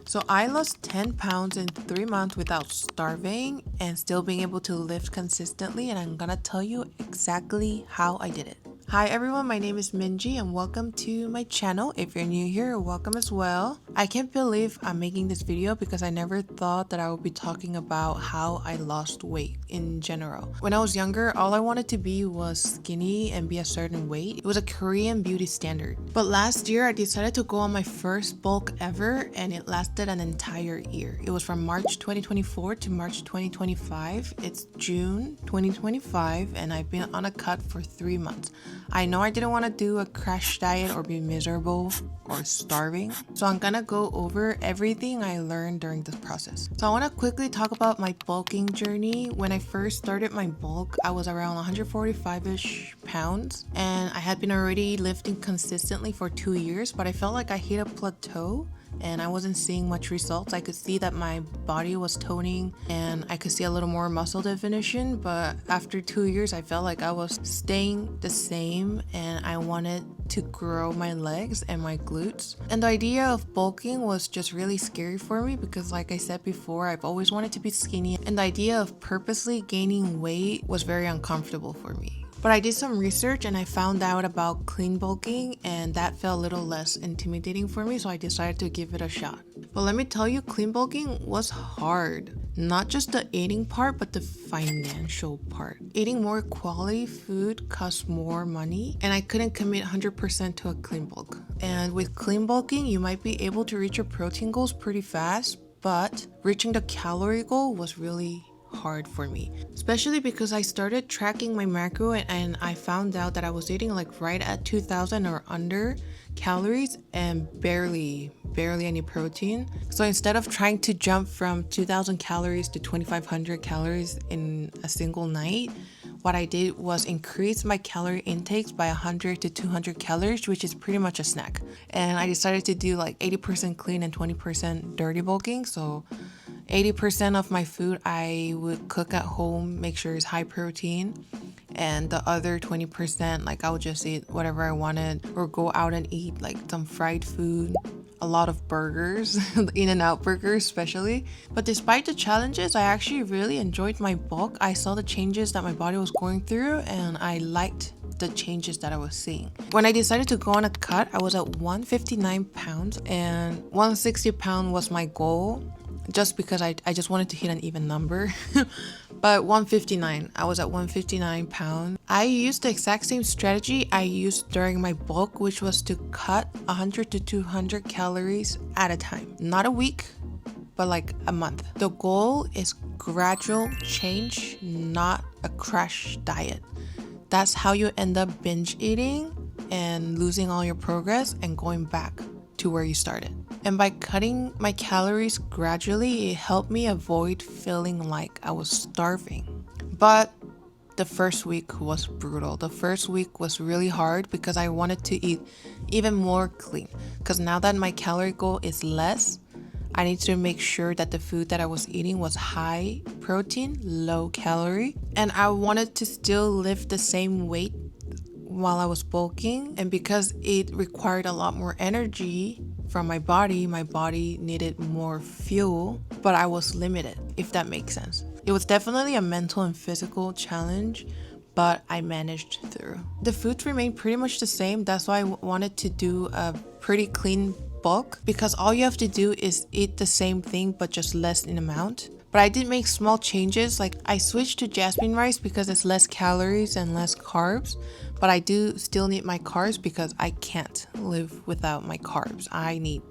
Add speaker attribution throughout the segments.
Speaker 1: So I lost 10 pounds in 3 months without starving and still being able to lift consistently, and I'm gonna tell you exactly how I did it. Hi everyone, my name is Minji and welcome to my channel. If you're new here, welcome as well. I can't believe I'm making this video because I never thought that I would be talking about how I lost weight in general. When I was younger, all I wanted to be was skinny and be a certain weight. It was a Korean beauty standard. But last year, I decided to go on my first bulk ever and it lasted an entire year. It was from March 2024 to March 2025. It's June 2025 and I've been on a cut for 3 months. I know I didn't want to do a crash diet or be miserable or starving, so I'm gonna go over everything I learned during this process. So I want to quickly talk about my bulking journey. When I first started my bulk, I was around 145-ish pounds and I had been already lifting consistently for 2 years, but I felt like I hit a plateau and I wasn't seeing much results. I could see that my body was toning and I could see a little more muscle definition, but after 2 years I felt like I was staying the same and I wanted to grow my legs and my glutes. And the idea of bulking was just really scary for me because, like I said before, I've always wanted to be skinny and the idea of purposely gaining weight was very uncomfortable for me. But I did some research and I found out about clean bulking and that felt a little less intimidating for me, so I decided to give it a shot. But let me tell you, clean bulking was hard. Not just the eating part, but the financial part. Eating more quality food costs more money and I couldn't commit 100% to a clean bulk. And with clean bulking, you might be able to reach your protein goals pretty fast, but reaching the calorie goal was really hard for me, especially because I started tracking my macro and I found out that I was eating like right at 2000 or under calories and barely any protein. So instead of trying to jump from 2000 calories to 2500 calories in a single night, what I did was increase my calorie intakes by 100 to 200 calories, which is pretty much a snack. And I decided to do like 80% clean and 20% dirty bulking. So 80% of my food I would cook at home, make sure it's high protein. And the other 20%, like I would just eat whatever I wanted or go out and eat like some fried food, a lot of burgers, In-N-Out burgers especially. But despite the challenges, I actually really enjoyed my bulk. I saw the changes that my body was going through and I liked the changes that I was seeing. When I decided to go on a cut, I was at 159 pounds and 160 pounds was my goal, just because I just wanted to hit an even number. But 159, I was at 159 pounds. I used the exact same strategy I used during my bulk, which was to cut 100 to 200 calories at a time. Not a week, but like a month. The goal is gradual change, not a crash diet. That's how you end up binge eating and losing all your progress and going back to where you started. And by cutting my calories gradually, it helped me avoid feeling like I was starving. But the first week was brutal. The first week was really hard because I wanted to eat even more clean. Because now that my calorie goal is less, I need to make sure that the food that I was eating was high protein, low calorie. And I wanted to still lift the same weight while I was bulking. And because it required a lot more energy from my body needed more fuel, but I was limited, if that makes sense. It was definitely a mental and physical challenge, but I managed through. The foods remained pretty much the same. That's why I wanted to do a pretty clean bulk, because all you have to do is eat the same thing but just less in amount. But I did make small changes, like I switched to jasmine rice because it's less calories and less carbs, but I do still need my carbs because I can't live without my carbs. I need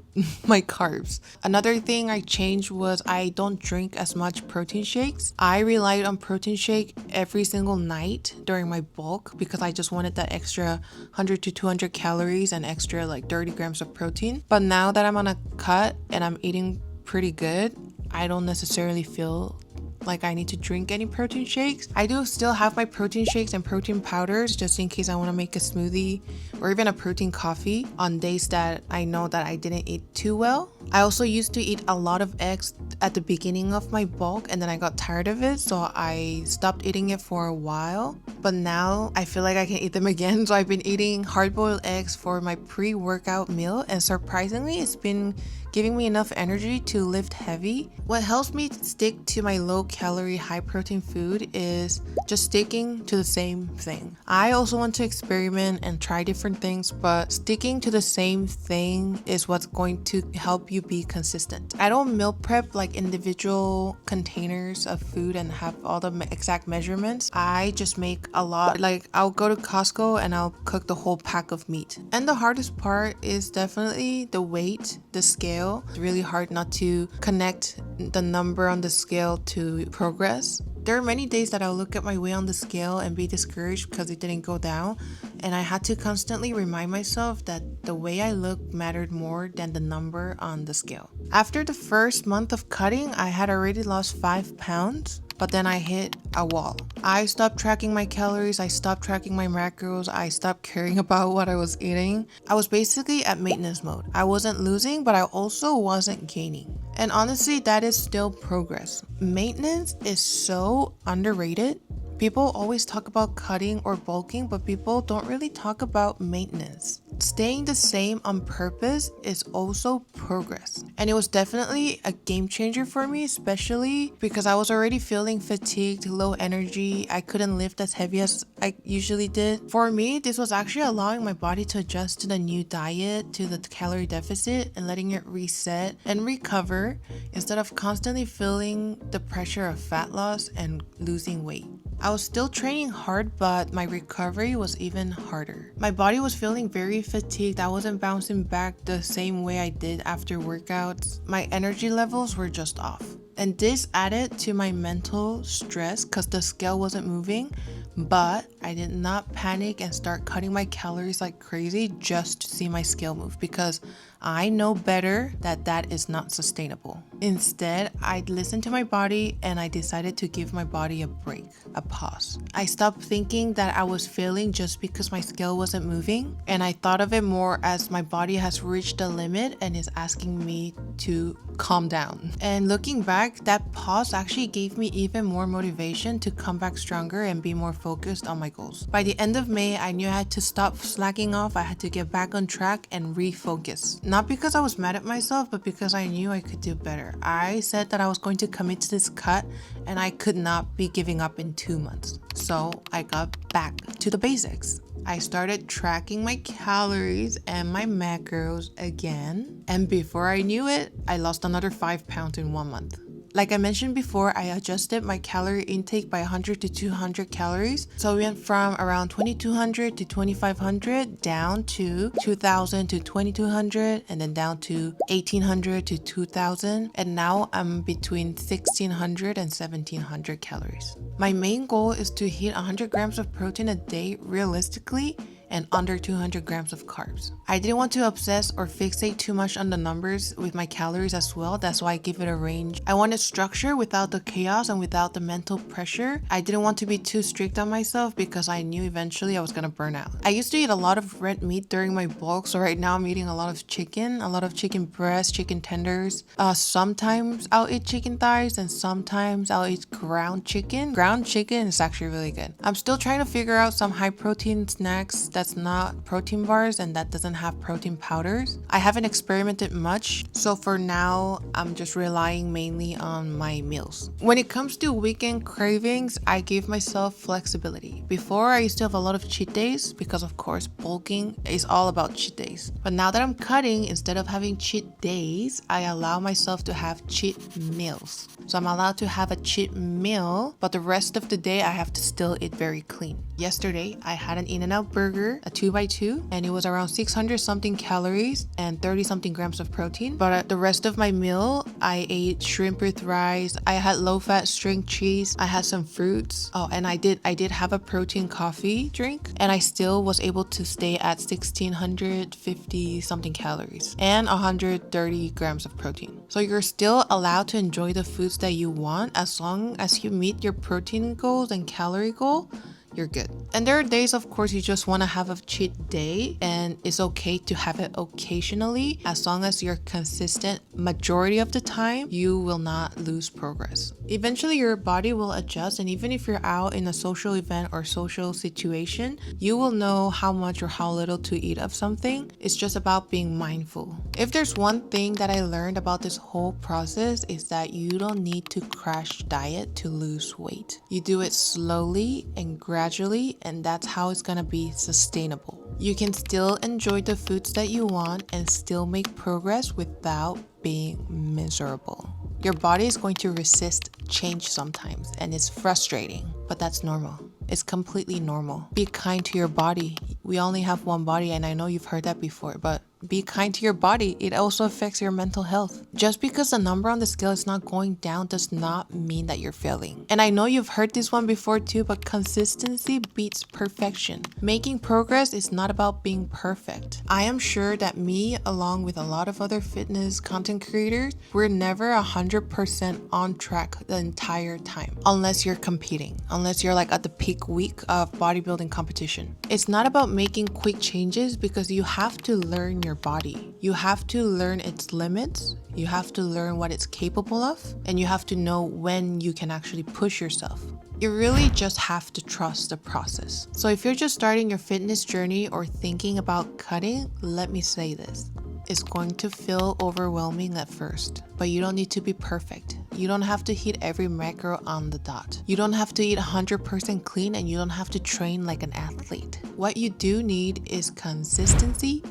Speaker 1: my carbs. Another thing I changed was I don't drink as much protein shakes. I relied on protein shake every single night during my bulk because I just wanted that extra 100 to 200 calories and extra like 30 grams of protein. But now that I'm on a cut and I'm eating pretty good, I don't necessarily feel like I need to drink any protein shakes. I do still have my protein shakes and protein powders just in case I want to make a smoothie or even a protein coffee on days that I know that I didn't eat too well. I also used to eat a lot of eggs at the beginning of my bulk and then I got tired of it, so I stopped eating it for a while. But now I feel like I can eat them again, so I've been eating hard-boiled eggs for my pre-workout meal and surprisingly it's been giving me enough energy to lift heavy. What helps me stick to my low calorie, high protein food is just sticking to the same thing. I also want to experiment and try different things, but sticking to the same thing is what's going to help you be consistent. I don't meal prep like individual containers of food and have all the exact measurements. I just make a lot. Like I'll go to Costco and I'll cook the whole pack of meat. And the hardest part is definitely the weight, the scale. It's really hard not to connect the number on the scale to progress. There are many days that I'll look at my weight on the scale and be discouraged because it didn't go down, and I had to constantly remind myself that the way I look mattered more than the number on the scale. After the first month of cutting, I had already lost 5 pounds. But then I hit a wall. I stopped tracking my calories, I stopped tracking my macros, I stopped caring about what I was eating. I was basically at maintenance mode. I wasn't losing, but I also wasn't gaining. And honestly, that is still progress. Maintenance is so underrated. People always talk about cutting or bulking, but people don't really talk about maintenance. Staying the same on purpose is also progress. And it was definitely a game changer for me, especially because I was already feeling fatigued, low energy. I couldn't lift as heavy as I usually did. For me, this was actually allowing my body to adjust to the new diet, to the calorie deficit, and letting it reset and recover instead of constantly feeling the pressure of fat loss and losing weight. I was still training hard, but my recovery was even harder. My body was feeling very fatigued. I wasn't bouncing back the same way I did after workouts. My energy levels were just off. And this added to my mental stress because the scale wasn't moving. But I did not panic and start cutting my calories like crazy just to see my scale move, because I know better that that is not sustainable. Instead, I listened to my body and I decided to give my body a break, a pause. I stopped thinking that I was failing just because my scale wasn't moving, and I thought of it more as my body has reached a limit and is asking me to calm down. And looking back, that pause actually gave me even more motivation to come back stronger and be more focused on my goals. By the end of May, I knew I had to stop slacking off. I had to get back on track and refocus. Not because I was mad at myself, but because I knew I could do better. I said that I was going to commit to this cut and I could not be giving up in 2 months. So I got back to the basics. I started tracking my calories and my macros again. And before I knew it, I lost another 5 pounds in 1 month. Like I mentioned before, I adjusted my calorie intake by 100 to 200 calories. So we went from around 2200 to 2500 down to 2000 to 2200 and then down to 1800 to 2000. And now I'm between 1600 and 1700 calories. My main goal is to hit 100 grams of protein a day realistically and under 200 grams of carbs. I didn't want to obsess or fixate too much on the numbers with my calories as well. That's why I give it a range. I wanted structure without the chaos and without the mental pressure. I didn't want to be too strict on myself because I knew eventually I was gonna burn out. I used to eat a lot of red meat during my bulk, so right now I'm eating a lot of chicken breast, chicken tenders. Sometimes I'll eat chicken thighs and sometimes I'll eat ground chicken. Ground chicken is actually really good. I'm still trying to figure out some high protein snacks that's not protein bars and that doesn't have protein powders. I haven't experimented much, so for now I'm just relying mainly on my meals. When it comes to weekend cravings, I give myself flexibility. Before, I used to have a lot of cheat days because of course bulking is all about cheat days. But now that I'm cutting, instead of having cheat days, I allow myself to have cheat meals. So I'm allowed to have a cheat meal, but the rest of the day I have to still eat very clean. Yesterday, I had an In-N-Out burger, a 2x2, and it was around 600 something calories and 30 something grams of protein. But the rest of my meal, I ate shrimp with rice, I had low-fat string cheese, I had some fruits. Oh, and I did have a protein coffee drink, and I still was able to stay at 1650 something calories and 130 grams of protein. So you're still allowed to enjoy the foods that you want as long as you meet your protein goals and calorie goal. you're good. And there are days, of course, you just want to have a cheat day, and it's okay to have it occasionally. As long as you're consistent majority of the time, you will not lose progress. Eventually your body will adjust, and even if you're out in a social event or social situation, you will know how much or how little to eat of something. It's just about being mindful. If there's one thing that I learned about this whole process, is that you don't need to crash diet to lose weight. You do it slowly and gradually, and that's how it's gonna be sustainable. You can still enjoy the foods that you want and still make progress without being miserable. Your body is going to resist change sometimes, and it's frustrating, but that's normal. It's completely normal. Be kind to your body. We only have one body, and I know you've heard that before, but be kind to your body. It also affects your mental health. Just because the number on the scale is not going down does not mean that you're failing. And I know you've heard this one before too, but consistency beats perfection. Making progress is not about being perfect. I am sure that me, along with a lot of other fitness content creators, we're never 100% on track the entire time. Unless you're competing. Unless you're like at the peak week of bodybuilding competition. It's not about making quick changes, because you have to learn your body. You have to learn its limits, you have to learn what it's capable of, and you have to know when you can actually push yourself. You really just have to trust the process. So if you're just starting your fitness journey or thinking about cutting, let me say this. It's going to feel overwhelming at first, but you don't need to be perfect. You don't have to hit every macro on the dot. You don't have to eat 100% clean, and you don't have to train like an athlete. What you do need is consistency,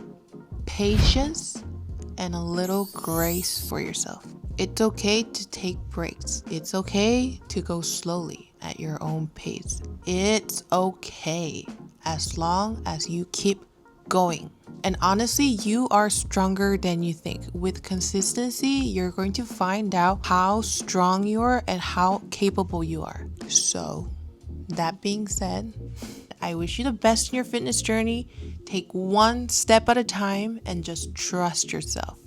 Speaker 1: patience, and a little grace for yourself. It's okay to take breaks. It's okay to go slowly at your own pace. It's okay as long as you keep going. And honestly, you are stronger than you think. With consistency, you're going to find out how strong you are and how capable you are. So, that being said, I wish you the best in your fitness journey. Take one step at a time and just trust yourself.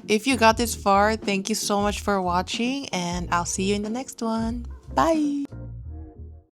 Speaker 1: If you got this far, thank you so much for watching, and I'll see you in the next one. Bye!